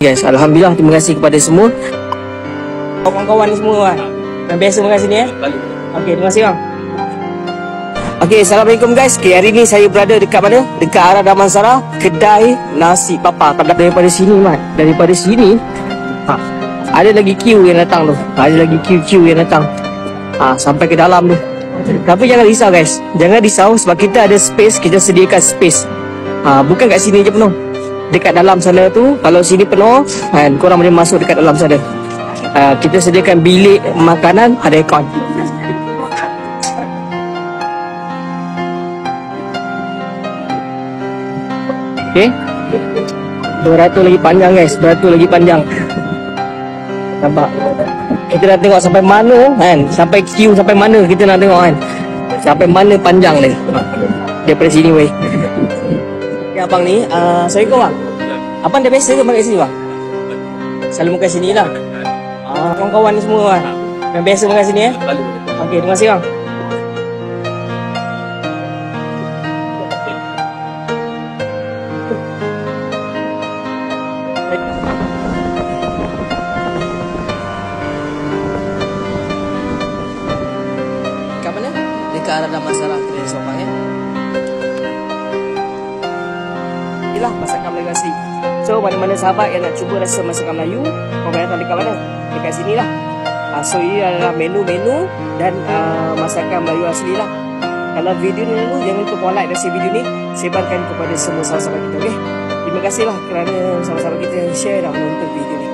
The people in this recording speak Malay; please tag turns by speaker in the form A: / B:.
A: guys. Alhamdulillah, terima kasih kepada semua kawan-kawan ni semua kan. Yang biasa makan sini Okey, terima kasih bang. Okey, Assalamualaikum guys. Okay, hari ni saya berada dekat mana? Dekat arah Damansara, kedai nasi papa. Daripada sini Mat, daripada sini ada lagi queue yang datang tu. Ada lagi queue yang datang. Sampai ke dalam tu. Tapi jangan risau guys. Jangan risau sebab kita ada space, kita sediakan space. Bukan kat sini je penuh. Dekat dalam sana tu, kalau sini penuh, kan, korang boleh masuk dekat dalam sana. Kita sediakan bilik makanan, ada aircon. Okey. Beratur lagi panjang guys, beratur lagi panjang. Nampak? Kita nak tengok sampai mana kan? Sampai queue sampai mana kita nak tengok kan? Sampai mana panjang ni? Daripada sini weh. Ya abang ni, Assalamualaikum bang. Abang dah biasa ke makan kat sini bang? Selalu makan sini lah. Kawan-kawan ni semua kan? Yang biasa makan sini Okey, terima kasih bang. Kat mana? Dekat arah Damansara, kita di Sabang ya. Inilah masakan Melayu asli. So, mana-mana sahabat yang nak cuba rasa masakan Melayu, korang datang dekat mana? Dekat sini lah. So, ini adalah menu-menu dan masakan Melayu asli lah. Kalau video ni dulu, jangan lupa korang like dan share video ni. Sebarkan kepada semua sahabat-sahabat kita, okay? Terima kasih lah kerana sahabat-sahabat kita share dan menonton video ni.